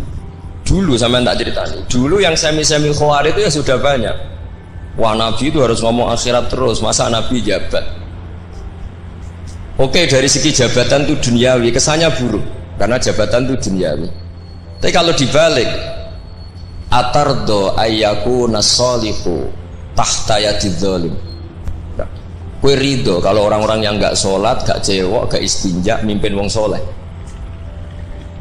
dulu sampai tak ceritanya, dulu yang semi-semi khawarij itu ya sudah banyak. Wah, Nabi itu harus ngomong akhirat terus, masa Nabi jabat? Oke, dari segi jabatan itu duniawi, kesannya buruk karena jabatan itu duniawi. Tapi kalau dibalik, atardo ayyaku nasolihu tahta yadidz zalim. Kue ridho kalau orang-orang yang nggak sholat, nggak cewek, nggak istinja, mimpin wong soleh.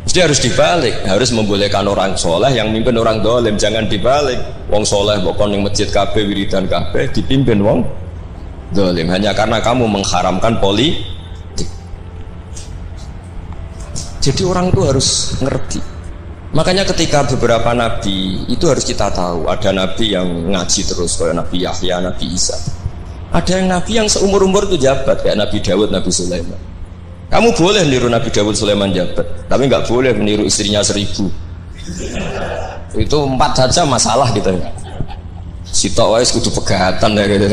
Jadi harus dibalik, harus membolehkan orang soleh yang mimpin orang dolim. Jangan dibalik, wong soleh pokok yang masjid kabeh, wiridan kabeh, dipimpin wong dolim hanya karena kamu mengharamkan politik. Jadi orang itu harus ngerti. Makanya ketika beberapa nabi itu harus kita tahu, ada nabi yang ngaji terus kayak Nabi Yahya, Nabi Isa. Ada yang nabi yang seumur-umur itu jabat kayak Nabi Dawud, Nabi Sulaiman. Kamu boleh niru Nabi Dawud, Sulaiman jabat, tapi nggak boleh meniru istrinya 1000. Itu 4 saja masalah gitu ya. Sitok wais kudu pegatan ya gitu.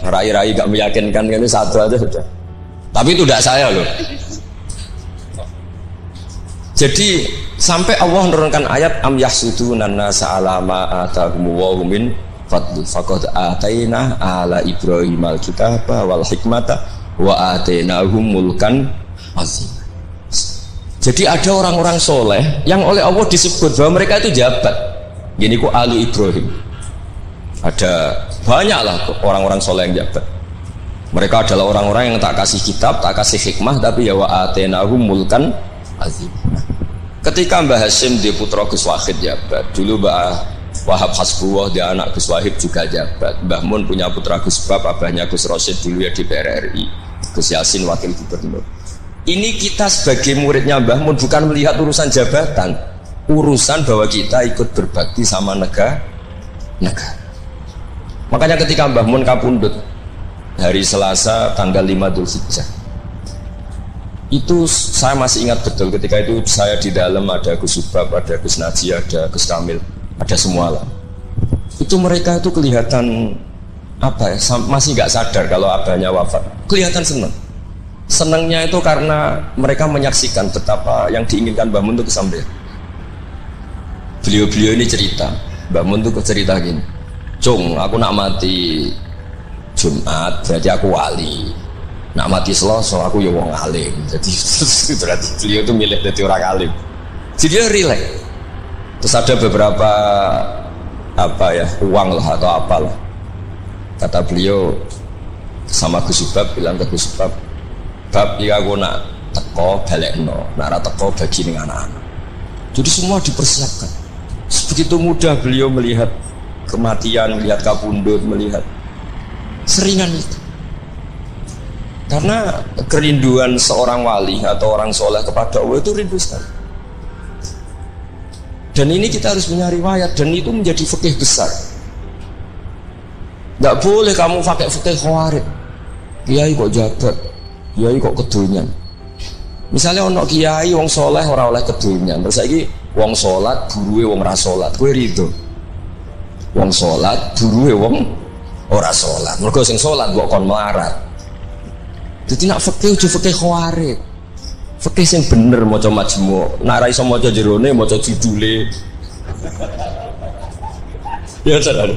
Rai-rai gak meyakinkan itu satu aja sudah. Tapi itu tidak saya loh. Jadi sampai Allah menurunkan ayat am yahsuduna nasa ala ma atahum wa min fadli faqad ataina ala Ibrahim al-kitaba wal hikmata wa atainahum mulkan azim. Jadi ada orang-orang soleh yang oleh Allah disebut bahwa mereka itu jabat. Gini ku alu Ibrahim. Ada banyaklah orang-orang soleh yang jabat. Mereka adalah orang-orang yang tak kasih kitab, tak kasih hikmah, tapi ya wa atainahum mulkan azim. Ketika Mbah Hasyim di putra Gus Wahid jabat, dulu Mbah Wahab Hasbuwah dia anak Gus Wahid juga jabat. Mbah Mun punya putra Gus Bab, abahnya Gus Rosyid dulu ya di PRRI, Gus Yasin wakil gubernur. Ini kita sebagai muridnya Mbah Mun bukan melihat urusan jabatan, urusan bahwa kita ikut berbakti sama negara. Makanya ketika Mbah Mun kapundhut hari Selasa tanggal 5 Dzulhijjah, itu saya masih ingat betul. Ketika itu saya di dalam, ada Gus Subab, ada Gus Naji, ada Gus Kamil, ada semua lah. Itu mereka itu kelihatan apa ya, masih nggak sadar kalau abahnya wafat. Kelihatan senang. Senangnya itu karena mereka menyaksikan betapa yang diinginkan Mbah Mun itu kesampaian. Beliau-beliau ini cerita, Mbah Mun itu cerita gini, Cung, aku nak mati Jumat berarti aku wali, nak mati Selasa aku ya wong alim. Jadi berarti beliau itu milih jadi orang alim. Jadi dia relax. Terus ada beberapa apa ya, uang lah atau apalah, kata beliau sama Gus Subab, bilang ke Gus Subab, bab ya aku nak teko balekno, nak ra teko bagi ning anak-anak. Jadi semua dipersiapkan. Begitu mudah beliau melihat kematian, melihat kapundhut, melihat seringan itu. Karena kerinduan seorang wali atau orang soleh kepada Allah itu rindu sekali. Dan ini kita harus punya riwayat, dan itu menjadi fikih besar. Nggak boleh kamu pakai fikih khawarij. Kiai kok jabat, kiai kok kedonyan. Misalnya ono kiai wong soleh ora oleh kedonyan, terus saiki wong salat buruhe wong ra salat, kowe rido? Wong salat buruhe wong ora salat, mergo sing salat kok kon melarat. Jadi nak fikih aja fikih khawarij. Fikih sing bener maca majmu', nak ra iso maca jerone maca judule. Ya sadar.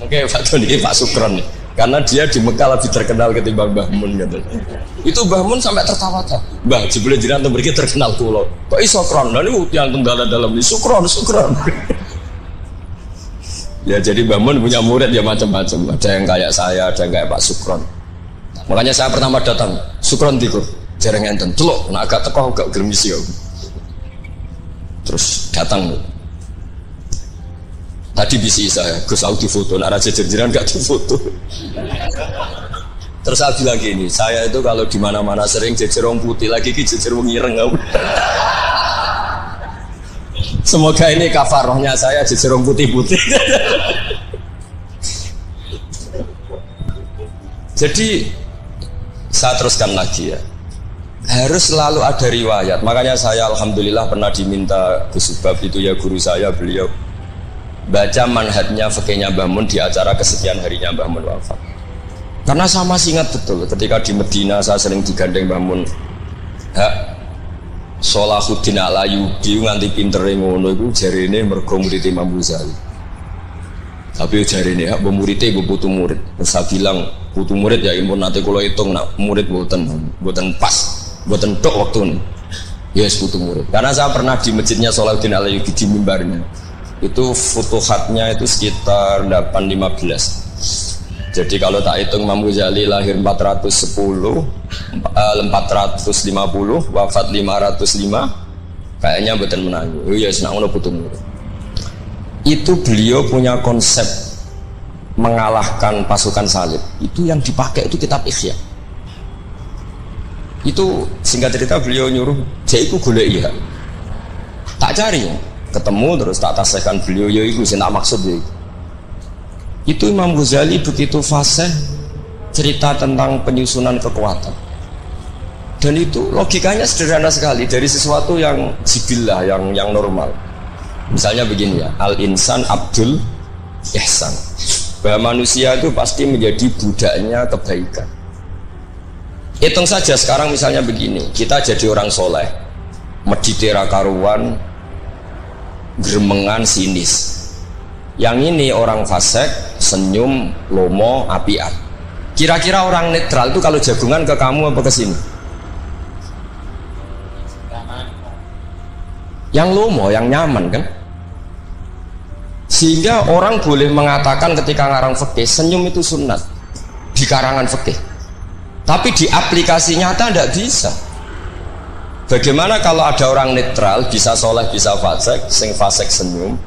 Oke, Pak Tony, Pak Sukron nih. Karena dia di Mekah lebih terkenal ketimbang Mbah Mun gitu. Itu Mbah Mun sampai tertawa-tawa. Mbah, jebule jenengan mriki terkenal kula. Kok iso kron? Lah niku tiyang tunggal dalam iki Sukron. Ya jadi Mbah Mun punya murid ya macam-macam. Ada yang kayak saya, ada yang kayak Pak Sukron. Makanya saya pertama datang, Sukron tikur, jarang enten, teluk, nak agak teko agak germisi ya. Terus datang. Tadi bisi saya, Gus aku difoto, nak raja jerjeran gak difoto. Terus saya bilang gini, saya itu kalau di mana-mana sering jejer wong putih, lagi ki jejer wong ireng. Semoga ini kafarohnya saya jejer wong putih-putih. Jadi saya teruskan lagi ya, harus selalu ada riwayat. Makanya saya alhamdulillah pernah diminta Gus Subab itu ya guru saya, beliau baca manhajnya fikihnya Mbah Mun di acara kesekian harinya Mbah Mun wafat. Karena saya masih ingat betul ketika di Medina saya sering digandeng bangun hak Sholahuddin Al-Ayyubi nganti pintere ngono iku jarine mergo murid Imam Ghazali. Tapi jarine hak muridé ibu putu murid. Terus saya bilang putu murid ya impun nanti kula hitung nak murid mboten pas, mboten tok waktune. Yes putu murid. Karena saya pernah di masjidnya Sholahuddin Al-Ayyubi di mimbarnya. Itu futuhatnya itu sekitar 815. Jadi kalau tak hitung Imam Ghazali lahir 410, 450, wafat 505, kayaknya betul menang. Oh ya, senang ngono putu murid. Itu beliau punya konsep mengalahkan pasukan salib. Itu yang dipakai itu kitab Ihya. Itu singkat cerita beliau nyuruh, "Jek iku golek ya." Tak cari, ketemu terus tak tasihkan beliau, ya itu sing tak maksud ya. Itu Imam Ghazali begitu fasih cerita tentang penyusunan kekuatan. Dan itu logikanya sederhana sekali dari sesuatu yang jibillah, yang normal. Misalnya begini ya, al-insan abdul ihsan. Bahwa manusia itu pasti menjadi budaknya kebaikan. Hitung saja sekarang misalnya begini, kita jadi orang soleh, meditera karuan, gremengan sinis. Yang ini orang fasik, senyum, lomo, apian. Kira-kira orang netral itu kalau jagungan ke kamu apa ke sini? Yang lomo, yang nyaman kan? Sehingga orang boleh mengatakan ketika ngarang fikih, senyum itu sunat di karangan fikih. Tapi di aplikasi nyata tidak bisa. Bagaimana kalau ada orang netral, bisa soleh, bisa fasik, sing fasik senyum,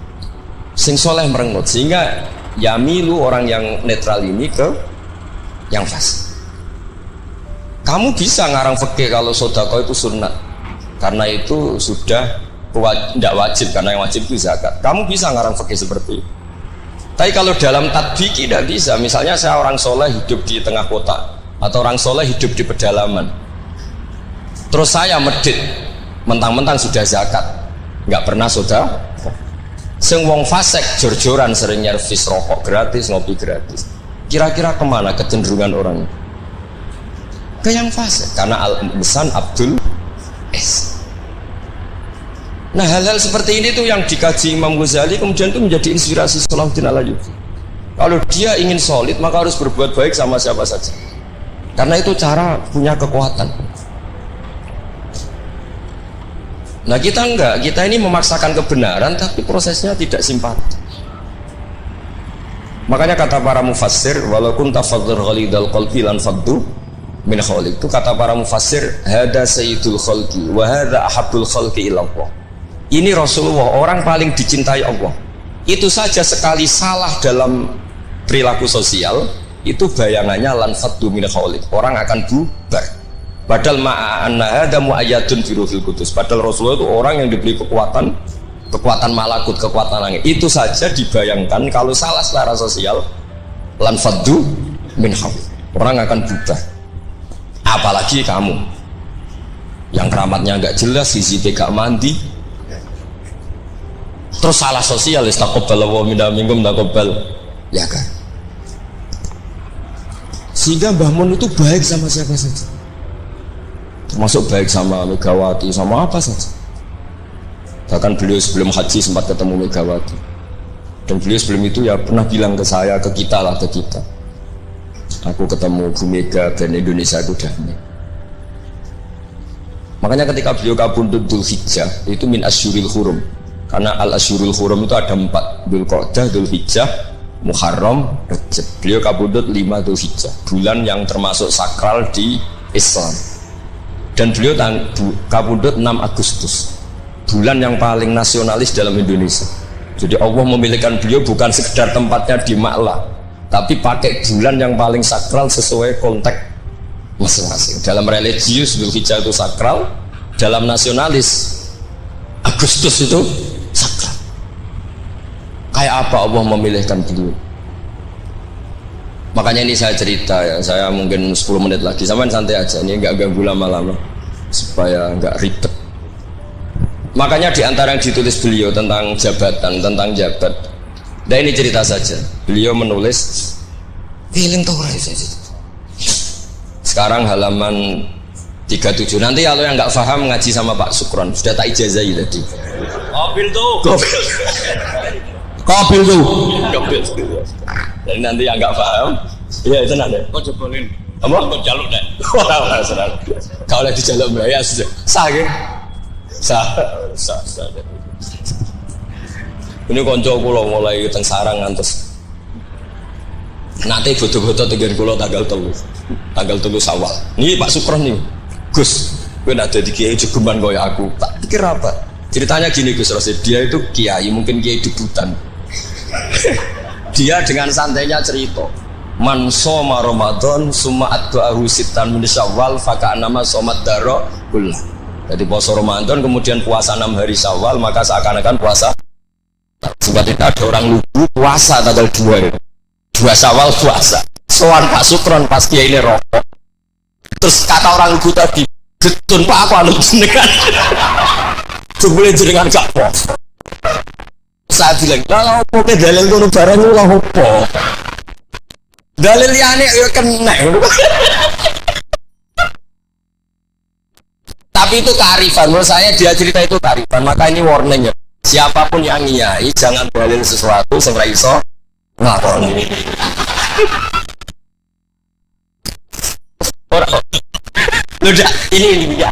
sing soleh merengut, sehingga yamilu orang yang netral ini ke yang fasik. Kamu bisa ngarang fikih kalau sedekah itu sunat, karena itu sudah tidak wajib, karena yang wajib itu zakat. Kamu bisa ngarang fikih seperti itu. Tapi kalau dalam tatbiki tidak bisa. Misalnya saya orang soleh hidup di tengah kota, atau orang soleh hidup di pedalaman, terus saya medit mentang-mentang sudah zakat, nggak pernah sudah. Sing wong fasik jor-joran sering nyervis rokok gratis, ngopi gratis. Kira-kira kemana kecenderungan orang? Ke yang fasik, karena al-insan abdul es. Nah hal-hal seperti ini tuh yang dikaji Imam Ghazali, kemudian itu menjadi inspirasi Sholahuddin Al-Ayyubi. Kalau dia ingin solid maka harus berbuat baik sama siapa saja, karena itu cara punya kekuatan. Nah kita enggak, kita ini memaksakan kebenaran tapi prosesnya tidak simpati. Makanya kata para mufassir, walaupun tafadzur ghalidal qalbi lan faddu min khaliq, itu kata para mufassir, hada sayyidul khalqi wa hada ahabbul khalqi ilallah. Ini Rasulullah, orang paling dicintai Allah. Itu saja sekali salah dalam perilaku sosial, itu bayangannya lan faddu min khaliq, orang akan bubar. Padahal ma'anna hada mu'ayyadun fi ruhil qudus. Padahal Rasulullah itu orang yang diberi kekuatan malakut, kekuatan langit. Itu saja dibayangkan kalau salah secara sosial, lan faddu min khaliq, orang akan bubar. Apalagi kamu yang keramatnya nggak jelas, hizibnya gak mandi, terus salah sosial, istaqobbalallahu minna minkum taqobbal, ya kan? Sehingga Mbah Mun itu baik sama siapa saja, termasuk baik sama Megawati, sama apa saja. Bahkan beliau sebelum haji sempat ketemu Megawati, dan beliau sebelum itu ya pernah bilang ke saya, ke kita lah, ke kita, aku ketemu Bu Mega dan Indonesia itu damai. Makanya ketika beliau kabundut Dzulhijjah itu min asyuril hurum, karena al asyurul hurum itu ada 4, Dzulqa'dah, Dzulhijjah, Muharram, Rajab. Beliau kabundut 5 Dzulhijjah, bulan yang termasuk sakral di Islam. Dan beliau kabundut 6 Agustus, bulan yang paling nasionalis dalam Indonesia. Jadi Allah memilihkan beliau bukan sekedar tempatnya di Ma'la, tapi pakai bulan yang paling sakral sesuai konteks masing-masing. Dalam religius Dzulhijjah itu sakral, dalam nasionalis Agustus itu sakral. Kayak apa Allah memilihkan beliau? Makanya ini saya cerita ya, saya mungkin 10 menit lagi, sampai santai aja, ini nggak ganggu lama-lama supaya nggak ribet. Makanya di antara yang ditulis beliau tentang jabatan, tentang jabat, nah ini cerita saja. Beliau menulis feeling tahu saja. Sekarang halaman 37. Nanti kalau yang nggak paham ngaji sama Pak Sukron, sudah tak ijazahi tadi. Mobil tuh. Kobil tuh. Jadi nanti yang nggak paham, iya itu nanti. Kau jebolin. Apa? Kau jaluk deh. Wah, senang. Kau lagi jaluk ya sudah. Sah ya? Sah. Ini konco kula mulai teng sarang ngantos. Nanti foto-foto tegen kula tanggal 3 Syawal. Ini Pak Sukron nih. Gus, gue nak jadi kiai jegeman kaya aku. Tak pikir apa? Ceritanya gini Gus Rosid, dia itu kiai, mungkin kiai debutan. Dia dengan santainya cerita, man soma Ramadan summa addu'ahu sitan min Syawal faka'annama somat daro kullah. Jadi puasa Ramadan kemudian puasa 6 hari Syawal, maka seakan-akan puasa. Sebab itu ada orang lugu puasa tanggal 2 Syawal puasa. Soan Pak Sukron pas kiai ini rokok. Terus kata orang lugu tadi, getun Pak aku anu jenengan. Jebule jenengan gak puasa. Saya bilang, lah opo ke dalil kono barang lu lah opo. Dalil liyane yo kena. Tapi itu kearifan, menurut saya dia cerita itu kearifan, maka ini warningnya. Siapapun yang ngiyai jangan dalil sesuatu sing ra iso nglakoni. Ora. Udah, ini ya.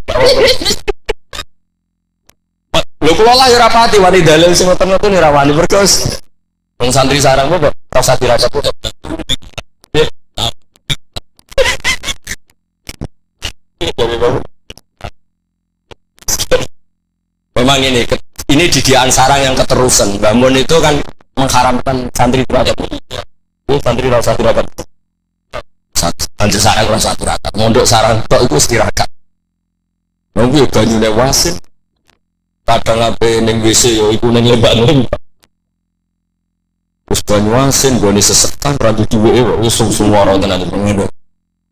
Lho kula lah ora pati wani dalil sing ngoten-ngoten ora wani mergo wong santri sarang kok rasa dirasa kok. Memang ini didikan sarang yang keterusan. Bangun itu kan mengharamkan santri tirakat. Santri rasa tirakat. Santri sarang rasa tirakat. Mondok sarang tok iku istirahat. Nunggu banyune wasin. Kadang ape ning WC yo iku ning lembak-lembak. Wis banyu asin gone sesekan ra duwe kok wis suwara tenan ngono.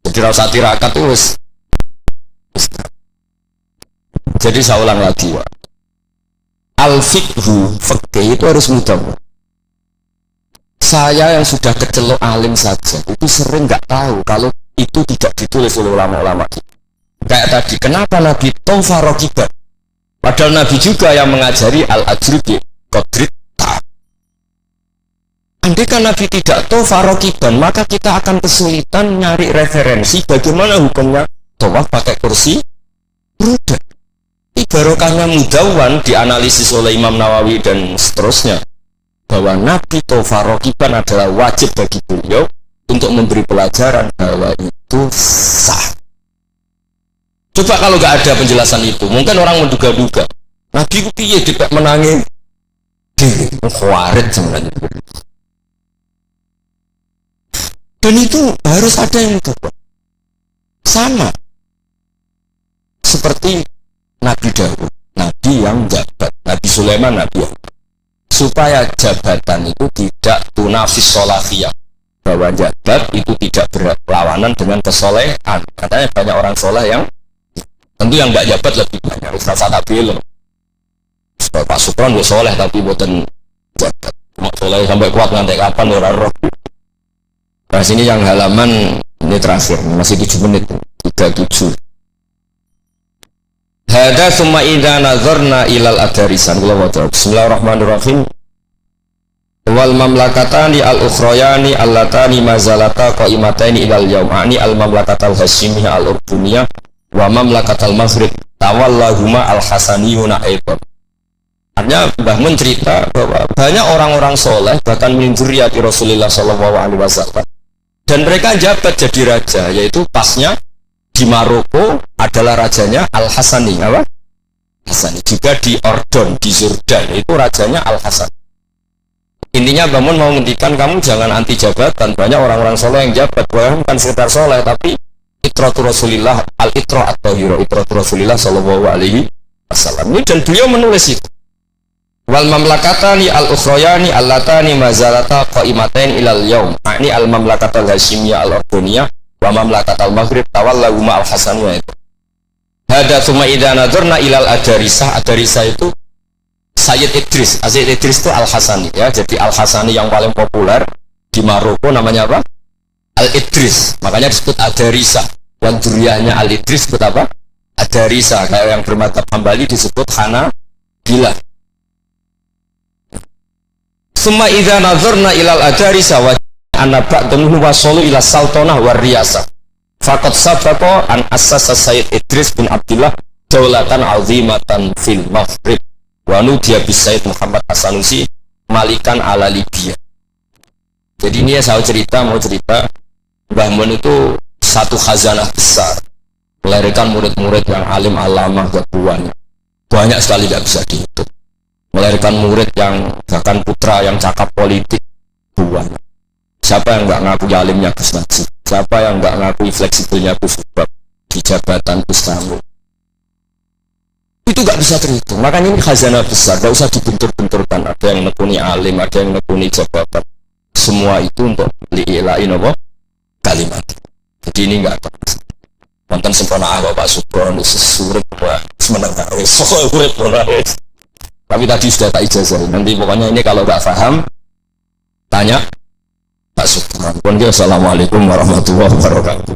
Jadi ra usah tirakat wis. Jadi saya ulang lagi, Pak. Al-fiqhu, fikih itu harus mudah. Saya yang sudah kecelok alim saja itu sering nggak tahu kalau itu tidak ditulis oleh ulama-ulama. Kayak tadi, kenapa Nabi Taufa Rokibat? Padahal Nabi juga yang mengajari al-ajri bi qadrit ta'. Andai kan Nabi tidak Taufa Rokiban, maka kita akan kesulitan nyari referensi bagaimana hukumnya tawaf pakai kursi roda. Barokahnya Mudawwan dianalisis oleh Imam Nawawi dan seterusnya bahwa Nabi Taufa Rokiban adalah wajib bagi beliau untuk memberi pelajaran bahwa itu sah. Coba kalau nggak ada penjelasan itu, mungkin orang menduga-duga Nabi itu piye dipek menangi khawarit sebenarnya. Dan itu harus ada yang itu sama seperti Nabi Daud, Nabi yang jabat, Nabi Sulaiman, Nabi yang supaya jabatan itu tidak tunafis solafiyah, bahwa jabat itu tidak berlawanan dengan kesolehan. Katanya banyak orang soleh yang tentu yang nggak jabat lebih banyak. Ustaz tak bilang Pak Sukron ya soleh tapi buatan jabat, mau soleh sampai kuat nanti kapan orang roh. Nah sini yang halaman ini terakhir masih 7 menit 37. Hada summa idza nazarna ilal adarisan. Bismillahirrahmanirrahim. Wal mamlakatani al ukhrayani allatani mazalata qaimataini ilal yaumani al mamlakatal hasyimiyah al urduniyah wa mamlakatal maghrib tawallahuma al hasaniyuna aidan. Artinya Mbah Mun cerita bahwa banyak orang-orang soleh bahkan min dzurriyyati Rasulullah sallallahu alaihi wasallam dan mereka jabat jadi raja, yaitu pasnya di Maroko adalah rajanya Al-Hasani, apa? Hasani. Juga di Ordon, di Jordan itu rajanya Al-Hasan. Intinya Mbah Mun mau ngendikan kamu jangan anti jabatan. Banyak orang-orang soleh yang jabat, bukan sekedar soleh tapi itratu Rasulillah, al-itra at-tahira, itratu Rasulillah sallallahu alaihi wasallam. Ini dan beliau menulis itu. Wal mamlakatani al-ukhrayani allatani mazalata qaimatain ilal yaum. Ini al-mamlakatul hasyimiyah al-urduniyah wa mamlakatul maghrib tawallahuma al-hasaniyah itu. Hada summa idza nazarna ilal adarisah. Adarisah itu Sayyid Idris. Sayyid Idris itu Al-Hasani ya. Jadi Al-Hasani yang paling populer di Maroko namanya apa? Al-Idris. Makanya disebut adarisah. yang duriahnya Al-Idris disebut apa? Adarisa. Kayak yang bermadzhab Hambali disebut Hanabilah. Summa idza nazarna ilal adarisa wa anna ba'dhum wasalu ila sultanah war riyasah faqad sabaqa an assasa Sayyid Idris bin Abdullah daulatan azimatan fil Maghrib wa nudiya bis Sayyid Muhammad Hasanusi malikan ala Libya. Jadi ini ya saya mau cerita Mbah Mun itu satu khazanah besar, melahirkan murid-murid yang alim alamah banyak, banyak sekali tidak bisa dihitung. Melahirkan murid yang bahkan putra yang cakap politik banyak. Siapa yang nggak ngaku alimnya Gus Najib? Siapa yang nggak ngaku fleksibelnya Gus Subab di jabatan Gus Kamu? Itu nggak bisa terhitung. Makanya ini khazanah besar, nggak usah dibentur-benturkan. Ada yang nekuni alim, ada yang nekuni jabatan. Semua itu untuk li'ilain apa? Kalimat. Jadi ini nggak ada. Nonton sempurna Bapak Subron, surat semenengah, tapi tadi sudah tak ijazah. Nanti pokoknya ini kalau nggak paham, tanya Pak Subron. Assalamualaikum warahmatullahi wabarakatuh.